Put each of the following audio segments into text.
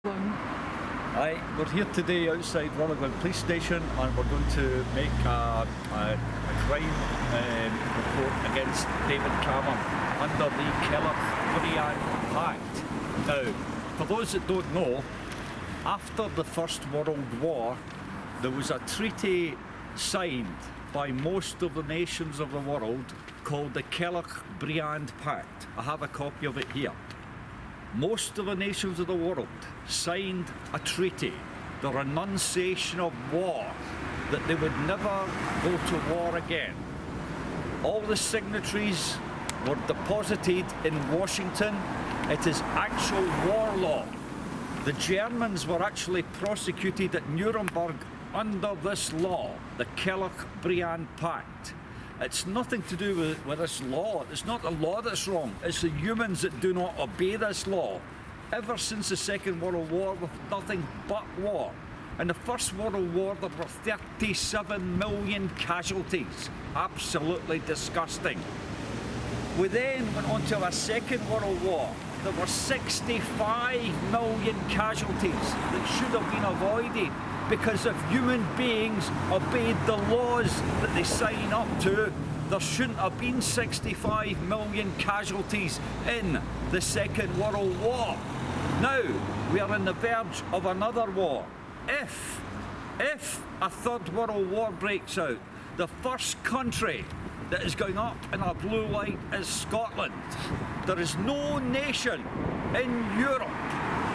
Hi, we're here today outside Rutherglen Police Station and we're going to make a crime report against David Cameron under the Kellogg-Briand Pact. Now, for those that don't know, after the First World War there was a treaty signed by most of the nations of the world called the Kellogg-Briand Pact. I have a copy of it here. Most of the nations of the world signed a treaty, the renunciation of war, that they would never go to war again. All the signatories were deposited in Washington. It is actual war law. The Germans were actually prosecuted at Nuremberg under this law, the Kellogg-Briand Pact. It's nothing to do with this law. It's not the law that's wrong. It's the humans that do not obey this law. Ever since the Second World War, with nothing but war. In the First World War, there were 37 million casualties. Absolutely disgusting. We then went on to a Second World War. There were 65 million casualties that should have been avoided, because if human beings obeyed the laws that they sign up to, there shouldn't have been 65 million casualties in the Second World War. Now, we are on the verge of another war. If a Third World War breaks out, the first country that is going up in a blue light is Scotland. There is no nation in Europe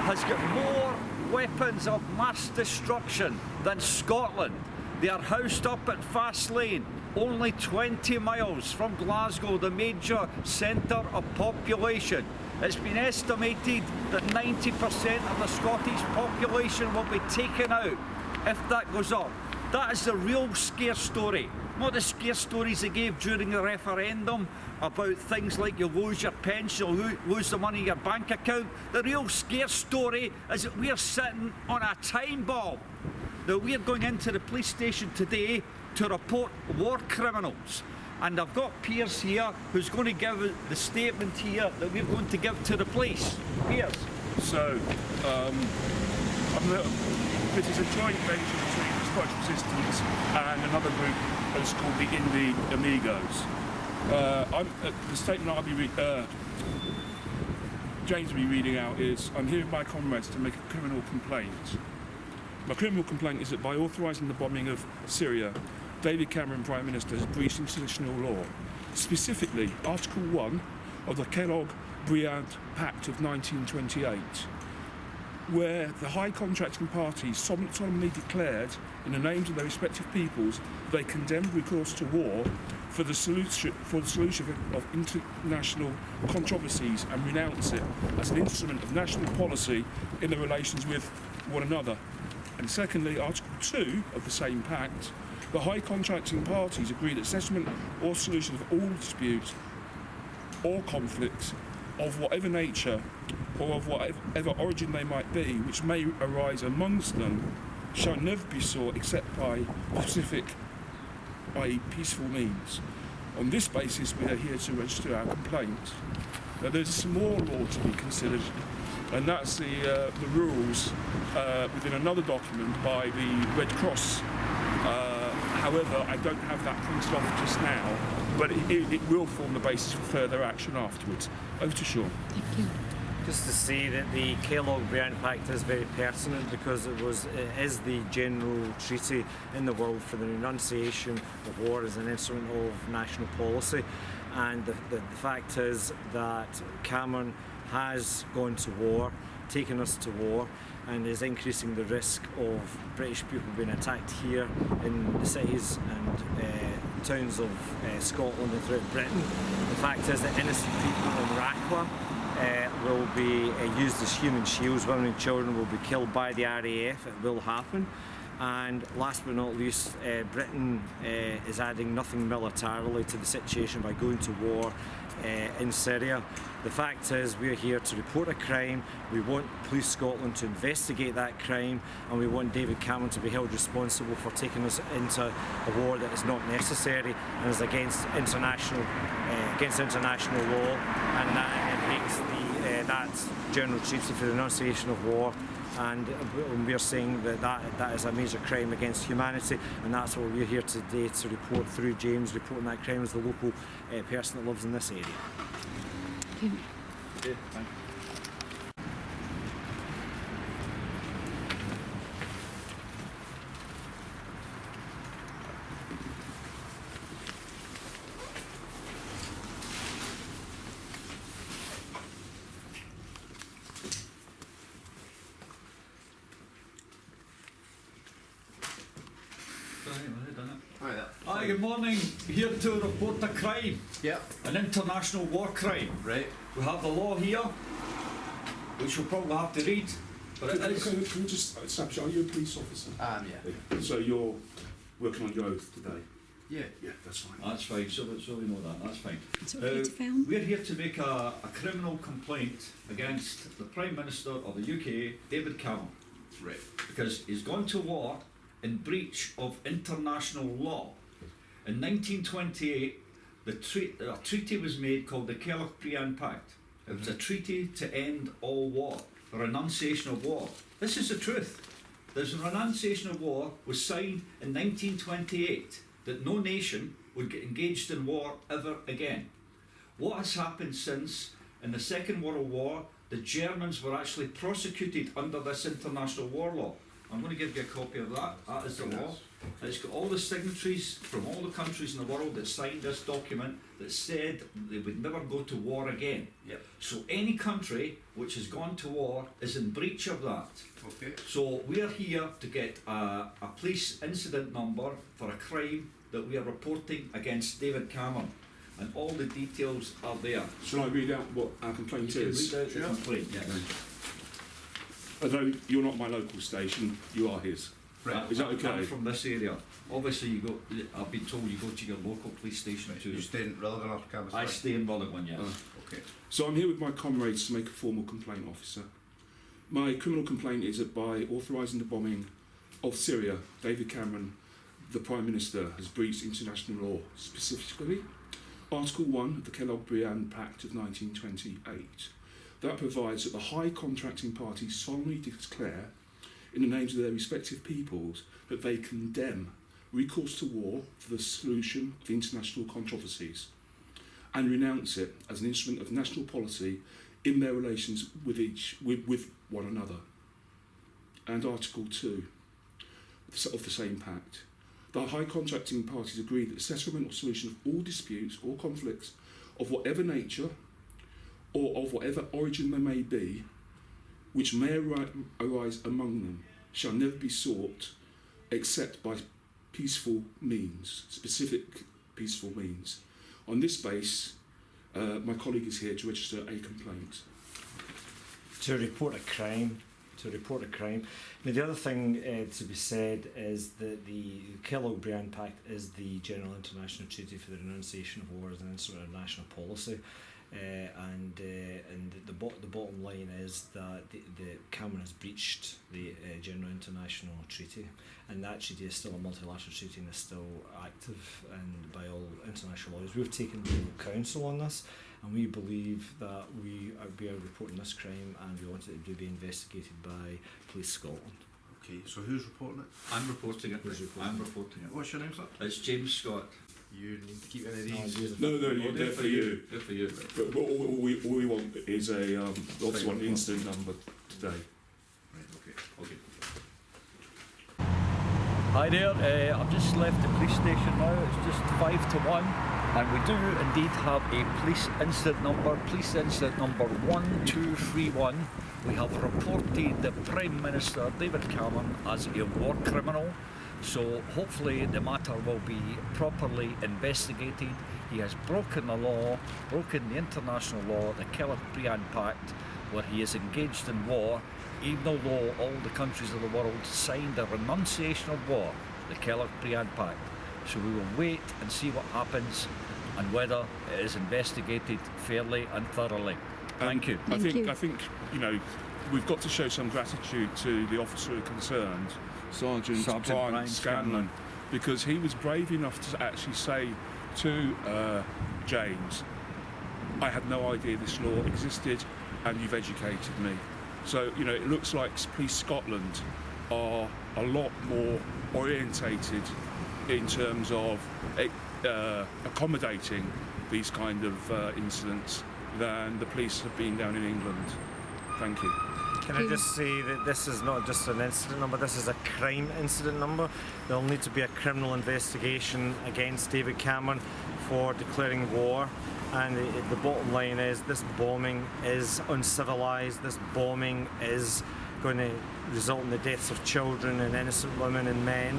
has got more weapons of mass destruction than Scotland. They are housed up at Fastlane, only 20 miles from Glasgow, the major centre of population. It's been estimated that 90% of the Scottish population will be taken out if that goes up. That is the real scare story, not the scare stories they gave during the referendum about things like you lose your pension, you lose the money in your bank account. The real scare story is that we're sitting on a time bomb. Now, we're going into the police station today to report war criminals. And I've got Piers here who's going to give the statement here that we're going to give to the police. Piers. So, this is a joint venture between the Scottish Resistance and another group that's called the Indy Amigos. The statement I'll be James will be reading out is, I'm here with my comrades to make a criminal complaint. My criminal complaint is that by authorising the bombing of Syria, David Cameron, Prime Minister, has breached international law, specifically Article 1 of the Kellogg-Briand Pact of 1928, where the high contracting parties solemnly declared, in the names of their respective peoples, they condemned recourse to war for the solution of international controversies and renounce it as an instrument of national policy in their relations with one another. And secondly, Article 2 of the same pact, the high contracting parties agree that settlement or solution of all disputes or conflicts of whatever nature or of whatever origin they might be, which may arise amongst them, shall never be sought except by specific, i.e. peaceful means. On this basis, we are here to register our complaint. Now, there's some more law to be considered, and that's the rules within another document by the Red Cross. However, I don't have that printed off just now, but it will form the basis for further action afterwards. Over to Sean. Thank you. Just to say that the Kellogg-Briand Pact is very pertinent because it is the general treaty in the world for the renunciation of war as an instrument of national policy. And the fact is that Cameron has gone to war, taken us to war, and is increasing the risk of British people being attacked here in the cities and towns of Scotland and throughout Britain. The fact is that innocent people in Raqqa will be used as human shields. Women and children will be killed by the RAF. It will happen. And last but not least, Britain is adding nothing militarily to the situation by going to war in Syria. The fact is, we're here to report a crime. We want Police Scotland to investigate that crime, and we want David Cameron to be held responsible for taking us into a war that is not necessary and is against international law, and that it makes that General Treaty for the Renunciation of War. And we're saying that is a major crime against humanity, and that's what we're here today to report through James, reporting that crime as the local person that lives in this area. Okay, thank you. Hi, good morning. Here to report a crime. Yeah. An international war crime. Right. We have the law here, which we'll probably have to read. But it is. Can we just establish, are you a police officer? Yeah. So you're working on your oath today? Yeah. Yeah, that's fine. That's fine, so we know that, that's fine. It's okay to film. We're here to make a criminal complaint against the Prime Minister of the UK, David Cameron. Right. Because he's gone to war in breach of international law. In 1928, a treaty was made called the Kellogg-Briand Pact. It was a treaty to end all war, a renunciation of war. This is the truth. This renunciation of war was signed in 1928, that no nation would get engaged in war ever again. What has happened since, in the Second World War, the Germans were actually prosecuted under this international war law. I'm going to give you a copy of that. That is the law. It's got all the signatories from all the countries in the world that signed this document that said they would never go to war again. Yep. So any country which has gone to war is in breach of that. Okay. So we are here to get a police incident number for a crime that we are reporting against David Cameron. And all the details are there. Shall I read out what our complaint is? Read out the complaint, yes. Although you're not my local station, you are his. Right. Is that okay? I'm from this area. Obviously, I've been told you go to your local police station too. You stay in Rutherglen or Campus? I stay in Rutherglen, yes. Okay. So I'm here with my comrades to make a formal complaint, officer. My criminal complaint is that by authorising the bombing of Syria, David Cameron, the Prime Minister, has breached international law, specifically Article 1 of the Kellogg-Briand Pact of 1928. That provides that the high contracting parties solemnly declare, in the names of their respective peoples, that they condemn recourse to war for the solution of international controversies and renounce it as an instrument of national policy in their relations with one another. And Article 2 of the same pact. The high contracting parties agree that the settlement or solution of all disputes or conflicts of whatever nature or of whatever origin they may be, which may arise among them, shall never be sought except by peaceful means, specific peaceful means. On this base, my colleague is here to register a complaint. To report a crime. Now, the other thing to be said is that the Kellogg-Briand Pact is the General International Treaty for the Renunciation of War as an instrument of national policy. And the bottom line is that the Cameron has breached the General International Treaty, and that treaty is still a multilateral treaty and is still active and by all international laws. We've taken legal counsel on this, and we believe that we are reporting this crime, and we want it to be investigated by Police Scotland. Okay, so who's reporting it? I'm reporting it. I'm reporting it. What's your name, sir? It's James Scott. You need to keep any of these. No, they're for you. They're for you. But all we want is a obviously want an incident number today. Right, okay. Hi there, I've just left the police station now. It's just 5 to 1, and we do indeed have a police incident number 1231. We have reported the Prime Minister David Cameron as a war criminal. So hopefully the matter will be properly investigated. He has broken the law, broken the international law, the Kellogg-Briand Pact, where he is engaged in war, even though all the countries of the world signed a renunciation of war, the Kellogg-Briand Pact. So we will wait and see what happens and whether it is investigated fairly and thoroughly. Thank you. I Thank you. think you know, we've got to show some gratitude to the officer concerned, Sergeant Brian Scanlon, because he was brave enough to actually say to James, I had no idea this law existed and you've educated me. So, you know, it looks like Police Scotland are a lot more orientated in terms of accommodating these kind of incidents than the police have been down in England. Thank you. Can I just say that this is not just an incident number, this is a crime incident number. There'll need to be a criminal investigation against David Cameron for declaring war. And the bottom line is this bombing is uncivilised, this bombing is going to result in the deaths of children and innocent women and men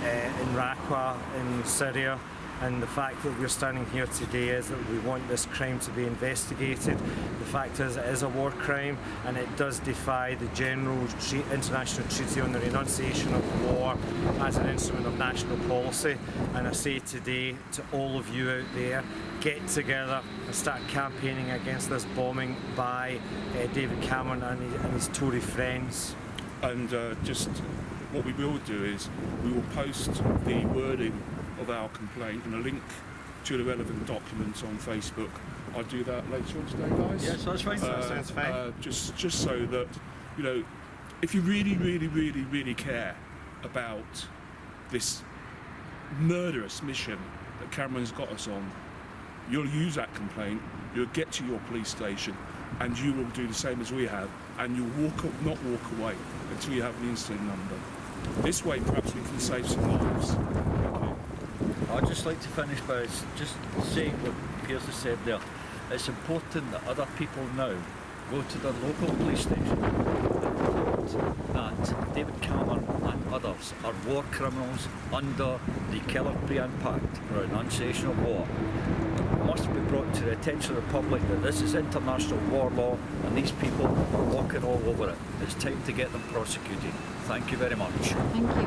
in Raqqa, in Syria. And the fact that we're standing here today is that we want this crime to be investigated. The fact is it is a war crime and it does defy the general international treaty on the renunciation of war as an instrument of national policy. And I say today to all of you out there, get together and start campaigning against this bombing by David Cameron and his Tory friends. And just what we will do is we will post the wording of our complaint and a link to the relevant documents on Facebook. I'll do that later on today, guys. Yes, that's fine. That sounds fine. Just so that, you know, if you really care about this murderous mission that Cameron's got us on, you'll use that complaint, you'll get to your police station, and you will do the same as we have, and you'll not walk away until you have an incident number. This way, perhaps we can save some lives. Thank you. I'd just like to finish by just saying what Piers has said there. It's important that other people now go to their local police station and report that David Cameron and others are war criminals under the Kellogg-Briand Pact, or renunciation of war. It must be brought to the attention of the public that this is international war law and these people are walking all over it. It's time to get them prosecuted. Thank you very much. Thank you.